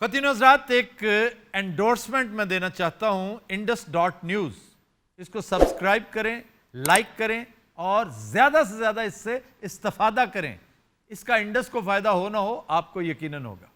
ख़वातीन हज़रात, एक एंडोर्समेंट मैं देना चाहता हूँ indus.news। इसको सब्सक्राइब करें, लाइक करें और ज़्यादा से ज़्यादा इससे इस्तेफादा करें। इसका इंडस को फ़ायदा हो ना हो, आपको यकीनन होगा।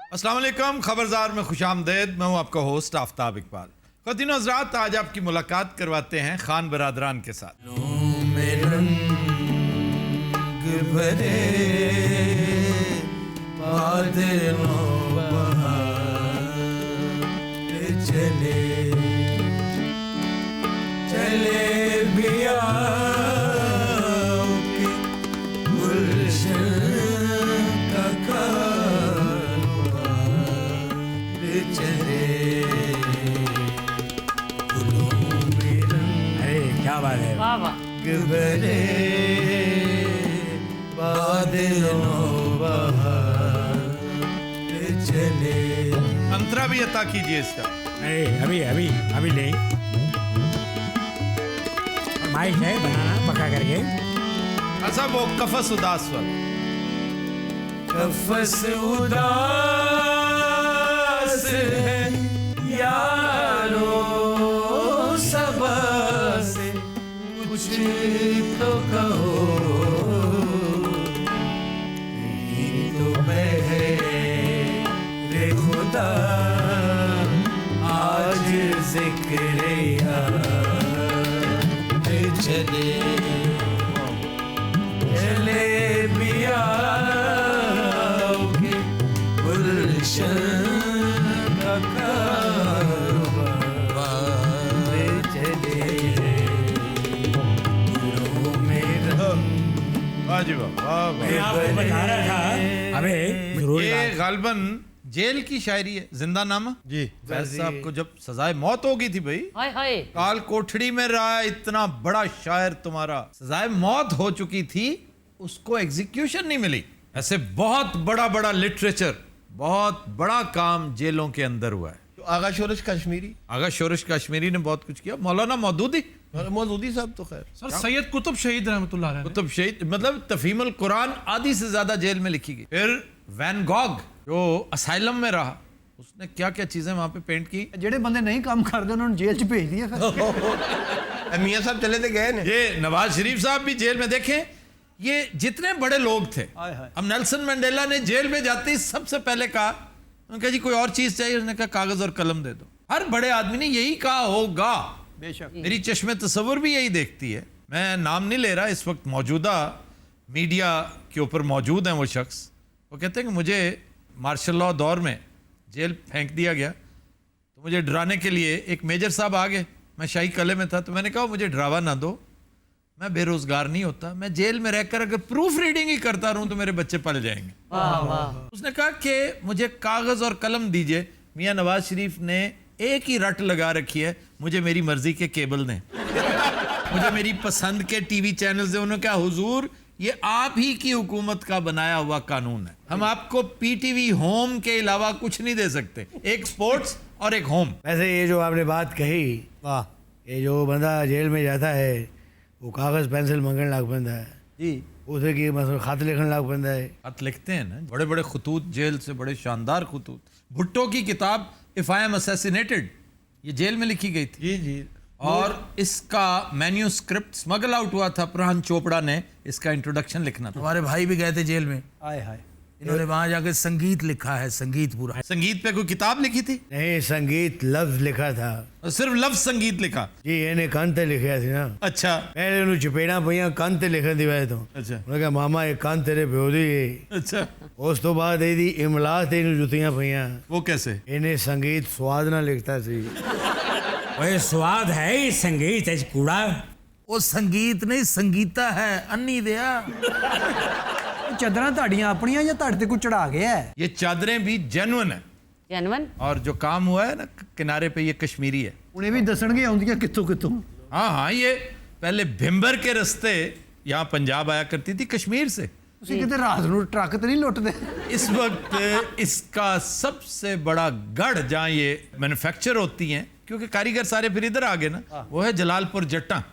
अस्सलाम वालेकुम, खबरदार में खुशामदेद। मैं हूँ आपका होस्ट आफ्ताब इकबाल। ख़वातीन हज़रात, आज आपकी मुलाकात करवाते हैं खान बरादरान के साथ। चले चले बिया गुलशन का चले क्या बात है। वाह वाह। गबरे बादलों बहार चले। अंतरा भी अता कीजिए इसका। अभी अभी अभी नहीं, माइक है बनाना पक्का करके। अच्छा, वो कफस उदास वाला। कफस उदास है यारो सबा से कुछ तो कहो, तो बहरे खुदा आज जिक्र चले चले बिया गुलशन का कारवां चले। वाह जी वाह, वाह वाह। बता रहा था अबे जरूर ये गालबन जेल की शायरी है, जिंदा नामा जी। वैसे साहब को जब सजाए मौत हो गई थी भाई, हाय हाय, काल कोठड़ी में रहा इतना बड़ा शायर, तुम्हारा सजाए मौत हो चुकी थी, उसको एग्जीक्यूशन नहीं मिली। ऐसे बहुत बड़ा बड़ा लिटरेचर, बहुत बड़ा काम जेलों के अंदर हुआ है। तो आगा शोरश कश्मीरी, आगा शोरश कश्मीरी ने बहुत कुछ किया। मौलाना मौदूदी साहब तो खैर सर सैयद कुतुब शहीद रहमतुल्लाह अलैह। कुतुब शहीद, मतलब तफहीमुल कुरान आधी से ज्यादा जेल में लिखी गई। फिर वैन गॉग जो असाइलम में रहा, उसने क्या क्या चीजें वहां पे पेंट की। ਜਿਹੜੇ ਬੰਦੇ ਨਹੀਂ ਕੰਮ ਕਰਦੇ ਉਹਨਾਂ ਨੂੰ ਜੇਲ੍ਹ 'ਚ ਭੇਜ ਦਿਆ ਫਿਰ। मियाँ साहब चले थे गए ने। ये नवाज शरीफ साहब भी जेल में, देखें ये जितने बड़े लोग थे। अब नेल्सन मंडेला ने जेल में जाते ही सबसे पहले कहा, उन्होंने कहा जी कोई और चीज चाहिए, उसने कहा कागज और कलम दे दो। हर बड़े आदमी ने यही कहा होगा, बेशक मेरी चश्मे तस्वुर भी यही देखती है। मैं नाम नहीं ले रहा, इस वक्त मौजूदा मीडिया के ऊपर मौजूद हैं वो शख्स। वो कहते हैं कि मुझे मार्शल लॉ दौर में जेल फेंक दिया गया, तो मुझे डराने के लिए एक मेजर साहब आ गए। मैं शाही कले में था, तो मैंने कहा मुझे डरावा ना दो, मैं बेरोजगार नहीं होता, मैं जेल में रहकर अगर प्रूफ रीडिंग ही करता रहूं तो मेरे बच्चे पल जाएंगे। वाह वाह। उसने कहा कि मुझे कागज और कलम दीजिए। मियां नवाज शरीफ ने एक ही रट लगा रखी है, मुझे मेरी मर्जी के केबल दें, मुझे मेरी पसंद के टीवी चैनल दें। उन्होंने कहा हुजूर ये आप ही की हुकूमत का बनाया हुआ कानून है, हम आपको पीटीवी होम के अलावा कुछ नहीं दे सकते, एक स्पोर्ट्स और एक होम। वैसे ये जो आपने बात कही, वाह, ये जो बंदा जेल में जाता है वो कागज पेंसिल मंगन लग पैंदा है जी, उसे की मतलब खत लिखन लग पैंदा है। खत लिखते हैं ना, बड़े बड़े खतूत जेल से, बड़े शानदार खतूत। भुट्टो की किताब इफ आई एम असैसिनेटेड, ये जेल में लिखी गई थी। जी जी। और इसका मैन्यूस्क्रिप्ट स्मगल आउट हुआ था, प्रहन चोपड़ा ने इसका इंट्रोडक्शन लिखना था। हमारे भाई भी गए थे जेल में, आय हाय। इन्होंने वहां जाके संगीत लिखा है, संगीत पूरा। संगीत पे कोई किताब लिखी थी? नहीं, संगीत लफ्ज लिखा था और सिर्फ लफ्ज संगीत लिखा। जी, इन्हें कंन ते लिखिया थी ना। अच्छा पहले उन्हें चपेड़ा पईयां कंन ते लिखण दी वजह तो। अच्छा उन्होंने कहा मामा ये कंन तेरे प्यो दी है। अच्छा, उस तो बाद ਇਹਦੀ इमला ते इन्हें जुतियां पईयां। वो कैसे? इन्हें संगीत स्वाद ना लिखता सी। वही स्वाद है ही संगीत है कूड़ा। वो संगीत नहीं संगीता है, अन्नी दिया। ਚਾਦਰਾਂ ਤੁਹਾਡੀਆਂ ਆਪਣੀਆਂ ਜਾਂ ਤੁਹਾਡੇ ਤੇ ਕੋਈ ਚੜਾ ਗਿਆ ਹੈ? ये चादरें भी जेन्युइन है, जनवन। और जो काम हुआ है ना किनारे पे, ये कश्मीरी है। ਹੁਣ ਇਹ ਵੀ ਦੱਸਣਗੇ ਆਉਂਦੀਆਂ ਕਿੱਥੋਂ ਕਿੱਥੋਂ। हाँ हाँ, ये पहले भिम्बर के रास्ते यहाँ पंजाब आया करती थी कश्मीर से। ਤੁਸੀਂ ਕਿਤੇ ਰਾਤ ਨੂੰ ਟਰੱਕ ਤੇ ਨਹੀਂ ਲੁੱਟਦੇ? इस वक्त इसका सबसे बड़ा गढ़ जहाँ ये मैन्युफैक्चर होती हैं, क्योंकि कारीगर सारे फिर इधर आ गए ना, वो है जलालपुर जट्टा,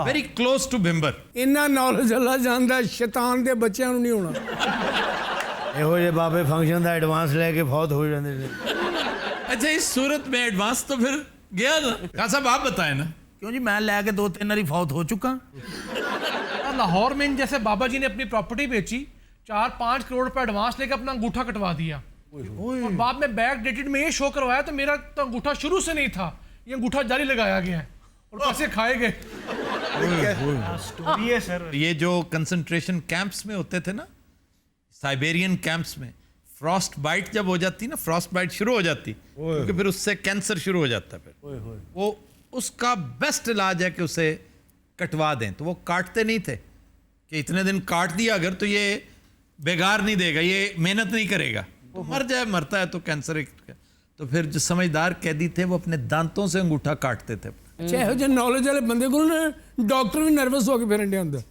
वेरी क्लोज टू भिम्बर। इन्ना नॉलेज अल्लाह जानदा, शैतान दे बच्चों नहीं होना। ਇਹੋ ਜਿਹੇ ਬਾਬੇ ਫੰਕਸ਼ਨ ਦਾ ਐਡਵਾਂਸ ਲੈ ਕੇ ਬਹੁਤ ਹੋ ਜਾਂਦੇ ਨੇ अच्छा इस सूरत में एडवांस तो फिर गया ना। कहा साहब आप बताएं ना। क्यों जी, मैं लैके 2-3 बारी फौत हो चुका। लाहौर में जैसे बाबा जी ने अपनी प्रॉपर्टी बेची, 4-5 करोड़ रुपए एडवांस लेकर अपना अंगूठा कटवा दिया और बाद में बैक डेटेड में ये शो करवाया तो मेरा तो अंगूठा शुरू से नहीं था, ये अंगूठा जारी लगाया गया है और पैसे खाए गए। स्टोरी है सर। ये जो कंसंट्रेशन कैंप्स में होते थे ना, साइबेरियन कैंप्स में, फ्रॉस्ट बाइट जब हो जाती ना, फ्रॉस्ट बाइट शुरू हो जाती क्योंकि फिर उससे कैंसर शुरू हो जाता है। फिर वो उसका बेस्ट इलाज है कि उसे कटवा दें। तो वो काटते नहीं थे कि इतने दिन काट दिया अगर तो ये बेगार नहीं देगा, ये मेहनत नहीं करेगा, तो मर जाए, मरता है तो कैंसर। तो फिर जो समझदार कैदी थे वो अपने दांतों से अंगूठा काटते थे। अच्छा ਇਹੋ ਜਿਹੇ ਨੌਲੇਜ ਵਾਲੇ ਬੰਦੇ ਕੋਲ ਨਾ ਡਾਕਟਰ ਵੀ ਨਰਵਸ ਹੋ ਕੇ ਫਿਰਨ ਡਿਆ ਹੁੰਦਾ।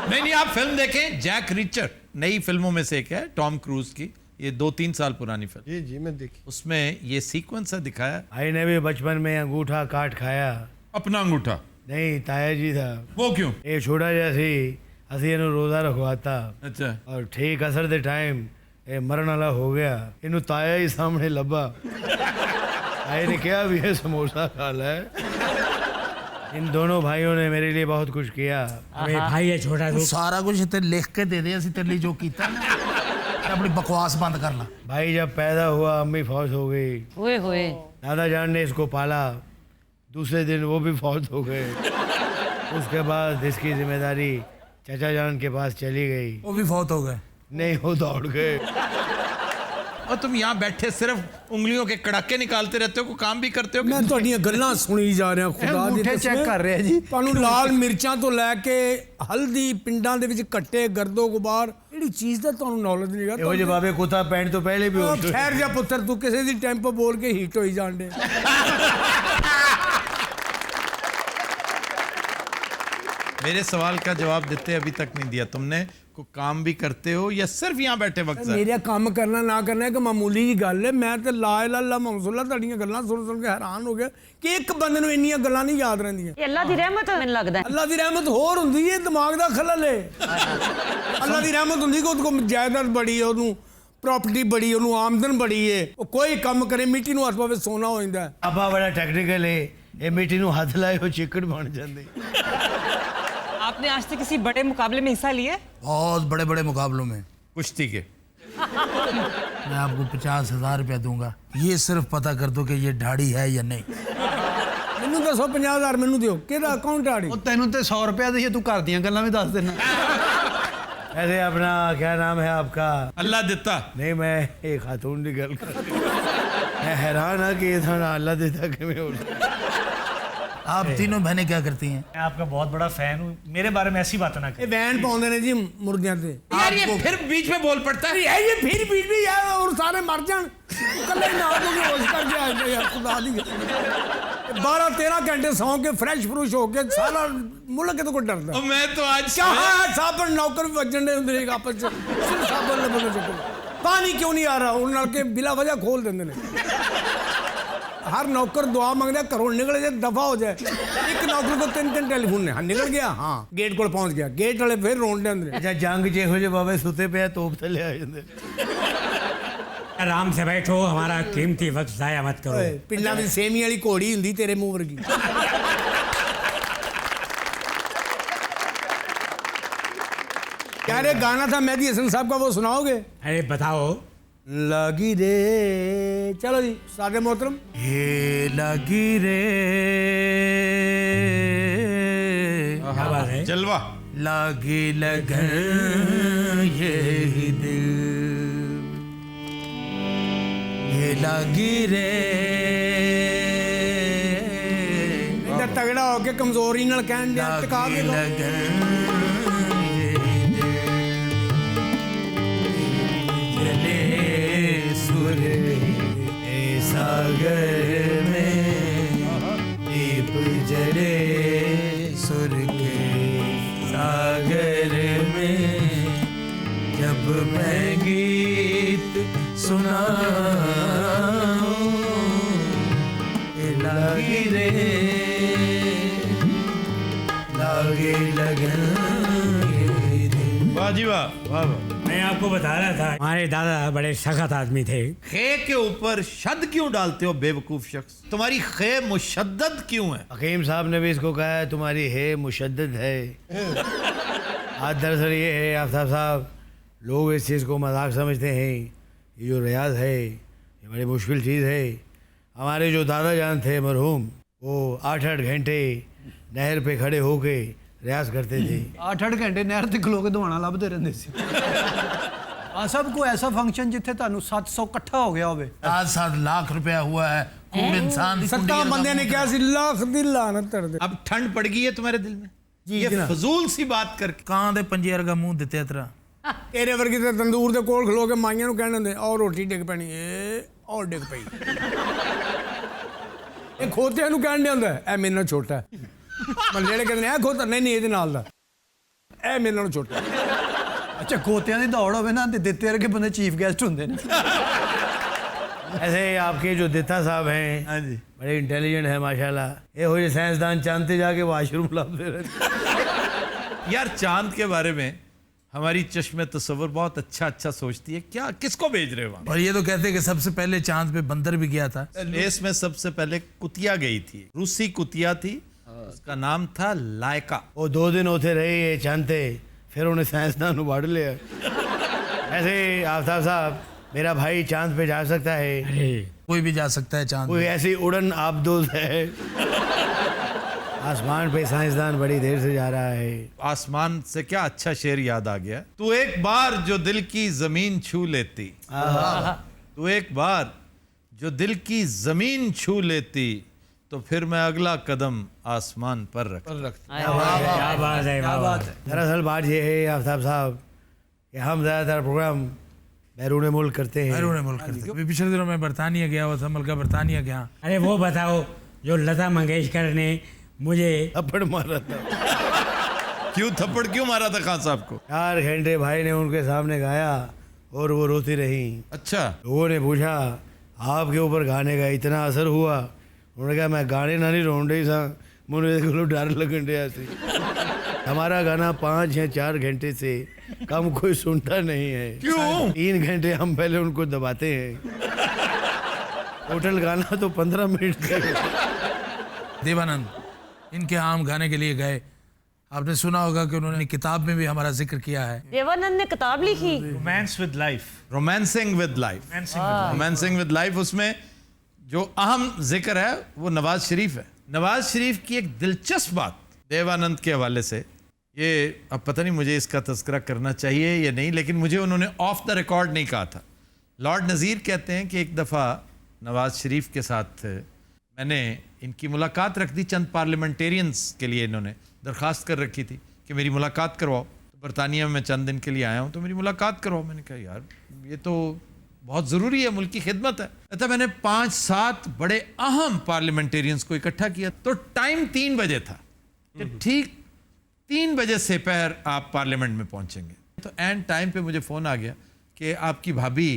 नहीं आप फिल्म देखें, जैक रिचर, नई फिल्मों में से एक है, टॉम क्रूज की, ये 2-3 साल पुरानी फिल्म। जी जी मैं देखी। उसमें ये सीक्वेंस है दिखाया, भाई ने भी बचपन में अंगूठा काट खाया। अपना अंगूठा। नहीं, ताया जी था वो क्यों? ਇਹ ਛੋਟਾ ਜਿਹਾ ਸੀ, ਅਸੀਂ ਇਹਨੂੰ ਰੋਜ਼ਾ ਰਖਵਾਤਾ अच्छा ਔਰ ਠੀਕ ਅਸਰ ਦੇ ਟਾਈਮ ਇਹ ਮਰਨ ਵਾਲਾ ਹੋ ਗਿਆ। ਇਹਨੂੰ ਤਾਇਆ ਹੀ ਸਾਹਮਣੇ ਲੱਭਾ। ਤਾਏ ने कहा भी ये समोसा खा ले। इन दोनों भाइयों ने मेरे लिए बहुत कुछ किया। अबे भाई ये छोटा तू सारा कुछ ते लिख के दे दे, ਅਸੀਂ तेरे लिए जो कीता ना, ते अपनी बकवास बंद कर ला। भाई जब पैदा हुआ अम्मी फौत हो गई। ओए होए। दादा जान ने इसको पाला, दूसरे दिन वो भी फौत हो गए। उसके बाद इसकी जिम्मेदारी चाचा जान के पास चली गई। वो भी फौत हो गए। नहीं, वो दौड़ गए। और तुम यहाँ बैठे सिर्फ उंगलियों के कड़ाके निकालते रहते हो, कोई काम भी करते हो? ਮੈਂ ਤੁਹਾਡੀਆਂ ਗੱਲਾਂ ਸੁਣੀ ਜਾ ਰਿਹਾ, ਖੁਦਾ ਦੀ ਅੰਗੂਠੇ ਕਸਮ। ਚੈੱਕ ਕਰ ਰਿਹਾ ਜੀ। ਤੁਹਾਨੂੰ ਲਾਲ ਮਿਰਚਾਂ ਤੋਂ ਲੈ ਕੇ ਹਲਦੀ, ਪਿੰਡਾਂ ਦੇ ਵਿੱਚ ਕੱਟੇ ਗਰਦੋ ਗੁਬਾਰ, ਜਿਹੜੀ ਚੀਜ਼ ਦਾ ਤੁਹਾਨੂੰ ਨੌਲੇਜ ਨਹੀਂ ਇਹੋ ਜਿਹੇ ਹੈਗਾ। ਬਾਬੇ ਕੁੱਤਾ ਪੈਣ ਤੋਂ ਪਹਿਲੇ ਵੀ ਹੋ ਖੈਰ ਜਾ ਪੁੱਤਰ, ਤੂੰ ਕਿਸੇ ਦੀ ਟੈਂਪੋ ਬੋਲ ਕੇ ਹੀਟ ਹੋਈ ਜਾਣ ਦੇ। मेरे सवाल का जवाब देते अभी तक नहीं दिया तुमने। कोई काम भी करते हो या सिर्फ यहाँ बैठे वक्त ज़ाया? ਮੇਰਾ ਕੰਮ ਕਰਨਾ ਨਾ ਕਰਨਾ ਇੱਕ ਮਾਮੂਲੀ ਜੀ ਗੱਲ ਹੈ। ਮੈਂ ਤੇ ਲਾ ਇਲਾਹਾ ਇਲਾ ਮੁਹੰਮਦ ਤੁਹਾਡੀਆਂ ਗੱਲਾਂ ਸੁਣ ਕੇ ਹੈਰਾਨ ਹੋ ਗਿਆ ਕਿ ਇੱਕ ਬੰਦੇ ਨੂੰ ਇੰਨੀਆਂ ਗੱਲਾਂ ਨਹੀਂ ਯਾਦ ਰਹਿੰਦੀਆਂ। ਇਹ ਅੱਲਾ ਦੀ ਰਹਿਮਤ ਮੈਨੂੰ ਲੱਗਦਾ ਹੈ। ਅੱਲਾ ਦੀ ਰਹਿਮਤ ਹੋਰ ਹੁੰਦੀ ਹੈ, ਦਿਮਾਗ ਦਾ ਖਲਲ ਹੈ। ਅੱਲਾ ਦੀ ਰਹਿਮਤ ਹੁੰਦੀ ਕਿ ਉਹਦੇ ਕੋਲ ਜਾਇਦਾਦ ਬੜੀ ਹੈ, ਉਹਨੂੰ ਪ੍ਰੋਪਰਟੀ ਬੜੀ, ਉਹਨੂੰ ਆਮਦਨ ਬੜੀ ਹੈ, ਉਹ ਕੋਈ ਕੰਮ ਕਰੇ ਮਿੱਟੀ ਨੂੰ ਹੱਥ ਪਾਵੇ ਸੋਨਾ ਹੋ ਜਾਂਦਾ। ਆਪਾ ਬੜਾ ਟੈਕਨੀਕਲ ਹੈ, ਇਹ ਮਿੱਟੀ ਨੂੰ ਹੱਥ ਲਾਏ ਉਹ ਚਿੱਕੜ ਬਣ ਜਾਂਦੇ। आपने आज तक किसी बड़े मुकाबले में हिस्सा लिया? बहुत बड़े बड़े मुकाबलों में। कुश्ती के। मैं आपको 50,000 रुपया दूंगा, ये सिर्फ पता कर दो कि ये ढाड़ी है या नहीं। ਮੈਨੂੰ ਦੱਸੋ 50,000 ਮੈਨੂੰ ਦਿਓ, ਕਿਹਦਾ ਅਕਾਊਂਟ ਆੜੀ? ਉਹ ਤੈਨੂੰ ਤੇ 100 ਰੁਪਏ ਦੇ ਤੂੰ ਘਰ ਦੀਆਂ ਗੱਲਾਂ ਵੀ ਦੱਸ ਦੇਣਾ। ऐसे अपना क्या नाम है आपका? अल्लाह देता। नहीं, मैं एक खातून की गल कर। मैं हैरान है कि ये थाना अल्लाह देता कि मैं आप तीनों बहनें क्या करती हैं? मैं आपका बहुत बड़ा फैन हूँ, मेरे बारे में ऐसी बात ना ਇਹ ਵੈਨ ਪਾਉਂਦੇ ਨੇ ਜੀ ਮੁਰਗਿਆਂ ਤੇ। यार ये फिर बीच में बोल पड़ता है। ਇਹ ਫਿਰ बीच में यार और सारे मर जान, ਕੱਲੇ ਨਾ ਹੋ ਕੇ ਹੋਸ਼ ਕਰ ਜਾ ਯਾਰ, ਖੁਦਾ ਦੀ 12-13 ਘੰਟੇ ਸੌਂ ਕੇ ਫਰੈਸ਼ ਫਰੂਸ਼ ਹੋ ਕੇ ਸਾਰਾ ਮੁਲਕ ਤੋਂ ਕੋਈ ਡਰਦਾ। और मैं तो आज ਕਹਾਂ ਸਾਬਣ ਨੌਕਰ ਵੀ ਵੱਜਣ ਦੇ ਹੁੰਦੇ ਨੇ ਆਪਸ ਚ, ਸਿਰਫ ਸਾਬਣ ਲੱਭਣ ਦੇ ਚੱਕਰ। ਪਾਣੀ ਕਿਉਂ ਨਹੀਂ ਆ ਰਿਹਾ? ਉਹਨਾਂ ਨਾਲ ਕੇ ਬਿਲਾ ਵਜ੍ਹਾ ਖੋਲ ਦਿੰਦੇ ਨੇ। हर नौकर दुआ मंगता है घरों निकले जाए, दफा हो जाए। एक नौकर को 3-3 टेलीफोन ने, हाँ निकल गया, हाँ गेट को पहुंच गया, गेट वाले फिर रोंदे अंदर। अच्छा जंग च ਇਹੋ ਜਿਹੇ ਬਾਬੇ ਸੁੱਤੇ ਪਿਆ ਤੋਪ ਥੱਲੇ ਆ ਜਾਂਦੇ। आराम से बैठो, हमारा कीमती वक्त जाया मत करो। पिंडा में सेमी वाली घोड़ी हुंदी तेरे मुंह वर्गी। क्या रे गाना था मेहदी हसन साहब का, वो सुनाओगे? अरे बताओ। लगी रे, चलो जी सादे मोहतरम। ये लगी रे, क्या बात है? जलवा। लगी लगन ये दिल, ये लगी रे। इधर तगड़ा होके कमजोरी नाल कहन दे टका के लगन सागर में दीप जले, सुर के सागर में जब मैं गीत सुनाऊं, लागी रे, लागे लगन। वाह जी वाह, वाह वाह। मैं आपको बता रहा था हमारे दादा बड़े सख्त आदमी थे। खे के ऊपर शद क्यों डालते हो बेवकूफ शख्स? तुम्हारी खे मुशद्दद क्यों है? हकीम साहब ने भी इसको कहा है तुम्हारी है मुशद्दद है। आज दरअसल ये है आफ्ताब साहब, लोग इस चीज़ को मजाक समझते हैं। ये जो रियाज है ये बड़ी मुश्किल चीज़ है। हमारे जो दादा जान थे मरहूम, वो 8-8 घंटे नहर पे खड़े होके रियाज करते थे। 8-8 घंटे नहर ते खलो के दवाना ਲੱਭਦੇ ਰਹਿੰਦੇ ਸੀ। ਆ ਸਭ ਕੋਈ ਐਸਾ ਫੰਕਸ਼ਨ ਜਿੱਥੇ ਤੁਹਾਨੂੰ 700 ਇਕੱਠਾ ਹੋ ਗਿਆ ਹੋਵੇ। 7 लाख रुपया हुआ है, खूब इंसान दी 7 ਬੰਦਿਆਂ ਨੇ ਕਿਹਾ ਸੀ ਲੱਖ ਦੀ ਲਾਨਤ ਕਰ ਦੇ। अब ठंड पड़ गई है तुम्हारे दिल में? जी, ये जनाब। फजूल सी बात करके। ਕਾਂ ਦੇ ਪੰਜੇ ਵਰਗਾ ਮੂੰਹ ਦਿੱਤੇ ਤੇਰਾ। ਤੇਰੇ ਵਰਗੀ ਤੇ ਤੰਦੂਰ ਦੇ ਕੋਲ ਖਲੋ ਕੇ ਮਾਈਆਂ ਨੂੰ ਕਹਿਣ ਦਿੰਦੇ ਔਰ ਰੋਟੀ ਡਿੱਗ ਪੈਣੀ ਏ ਔਰ ਡਿੱਗ ਪਈ। ਇਹ ਖੋਤਿਆਂ ਨੂੰ ਕਹਿਣ ਡਿਆ ਹੁੰਦਾ ਇਹ ਮੇਰੇ ਨਾਲ ਛੋਟਾ ਹੈ। ਮੱਲੇ ਵਾਲੇ ਕਹਿੰਦੇ ਨੇ ਇਹ ਖੋਤਾ ਨਹੀਂ ਇਹਦੇ ਨਾਲ ਦਾ, ਇਹ ਮੇਰੇ ਨਾਲ ਛੋਟਾ। ਅੱਛਾ ਖੋਤਿਆਂ ਦੀ ਦੌੜ ਹੋਵੇ ਨਾ ਤੇ ਦਿੱਤੇ ਵਰਗੇ ਬੰਦੇ ਚੀਫ ਗੈਸਟ ਹੁੰਦੇ ਨੇ। ऐसे आपके जो दित्ता साहब हैं, हाँ जी, बड़े इंटेलिजेंट है माशाल्लाह। ये हो साइंसदान चांदते जाके वाशरूम लाते रहते। यार चांद के बारे में हमारी चश्मे तस्वर बहुत अच्छा सोचती है। क्या किसको भेज रहे हो वहाँ? और ये तो कहते हैं कि सबसे पहले चांद पे बंदर भी गया था। स्पेस में सबसे पहले कुतिया गई थी, रूसी कुतिया थी, उसका नाम था लायका। वो 2 दिन होते रहे ये चांदते, फिर उन्हें साइंसदान उबाड़ लिया। ऐसे आफ्ताब साहब, मेरा भाई चांद पे जा सकता है, कोई भी जा सकता है चांद कोई पे। ऐसी उड़न आबदोज है। आसमान पे साइंसदान बड़ी देर से जा रहा है। आसमान से क्या अच्छा शेर याद आ गया। तू एक बार जो दिल की जमीन छू लेती, तू एक बार जो दिल की जमीन छू लेती, तो फिर मैं अगला कदम आसमान पर रख। क्या बात है, क्या बात है। दरअसल बात ये है आफ्ताब साहब कि हम ज़्यादातर प्रोग्राम बैरून मुल्क करते हैं। बैरून मुल्क करते। अभी पिछले दिनों में बरतानिया गया हुआ था, मलका बरतानिया गया। अरे वो बताओ जो लता मंगेशकर ने मुझे थप्पड़ मारा था। क्यों थप्पड़ क्यों मारा था खान साहब को? 4 घंटे भाई ने उनके सामने गाया और वो रोती रही। अच्छा, लोगों ने पूछा आपके ऊपर गाने का इतना असर हुआ? उन्होंने कहा मैं गाने ना नहीं रोन रही था, मुझे डर लगन रहा सी। हमारा गाना 5 या 4 घंटे से कम कोई सुनता नहीं है। क्यों? 3 घंटे हम पहले उनको दबाते हैं। टोटल गाना तो 15 मिनट का। देवानंद इनके आम गाने के लिए गए। आपने सुना होगा कि उन्होंने किताब में भी हमारा जिक्र किया है। देवानंद ने किताब लिखी। Romance with life. Romancing with life. Romancing with life, उसमें जो अहम जिक्र है वो नवाज शरीफ है। नवाज शरीफ की एक दिलचस्प बात देवानंद के हवाले से, ये अब पता नहीं मुझे इसका तस्करा करना चाहिए या नहीं, लेकिन मुझे उन्होंने ऑफ द रिकॉर्ड नहीं कहा था। लॉर्ड नज़ीर कहते हैं कि एक दफ़ा नवाज शरीफ के साथ मैंने इनकी मुलाकात रख दी। चंद पार्लियामेंटेरियंस के लिए इन्होंने दरख्वास्त कर रखी थी कि मेरी मुलाकात करवाओ। तो बरतानिया में मैं चंद दिन के लिए आया हूँ, तो मेरी मुलाकात करवाओ। मैंने कहा यार ये तो बहुत ज़रूरी है, मुल्क की खिदमत है। अच्छा, मैंने 5-7 बड़े अहम पार्लियामेंटेरियंस को इकट्ठा किया। तो टाइम 3 बजे था कि ठीक 3 बजे से पहर आप पार्लियामेंट में पहुँचेंगे। तो एंड टाइम पे मुझे फ़ोन आ गया कि आपकी भाभी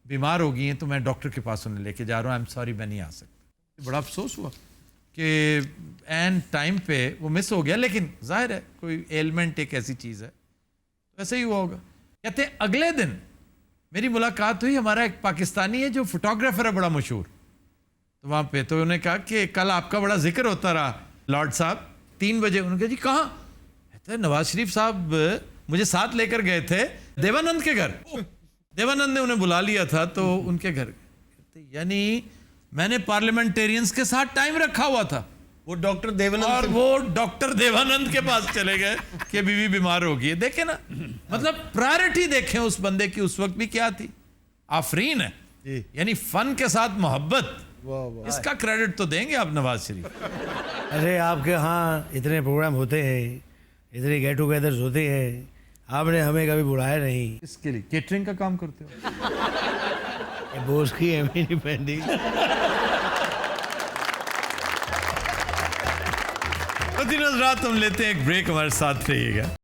बीमार हो गई हैं, तो मैं डॉक्टर के पास उन्हें लेके जा रहा हूँ, आई एम सॉरी मैं नहीं आ सकता। बड़ा अफसोस हुआ कि एंड टाइम पे वो मिस हो गया, लेकिन जाहिर है कोई एलिमेंट एक ऐसी चीज़ है, तो ऐसे ही हुआ होगा। कहते हैं अगले दिन मेरी मुलाकात हुई, हमारा एक पाकिस्तानी है जो फोटोग्राफर है बड़ा मशहूर, तो वहाँ पे तो उन्होंने कहा कि कल आपका बड़ा जिक्र होता रहा लॉर्ड साहब 3 बजे। उन्होंने कहा जी कहाँ? कहते नवाज शरीफ साहब मुझे साथ लेकर गए थे देवानंद के घर। देवानंद ने उन्हें बुला लिया था तो उनके घर। यानी मैंने पार्लियामेंटेरियंस के साथ टाइम रखा हुआ था, वो डॉक्टर देवानंद और वो डॉक्टर देवानंद के पास चले गए कि बीवी बीमार हो गई है। देखे ना, मतलब प्रायोरिटी देखें उस बंदे की उस वक्त भी क्या थी। आफरीन है, यानी फन के साथ मोहब्बत, इसका क्रेडिट तो देंगे आप नवाज शरीफ। अरे आपके यहाँ इतने प्रोग्राम होते हैं, इतने गेट टुगेदर्स होते हैं, आपने हमें कभी बुलाया नहीं। इसके लिए केटरिंग का काम करते हो? बोस की एमी नहीं पेंडिंग। तो दिन रात हम लेते हैं एक ब्रेक, हमारे साथ रहिएगा।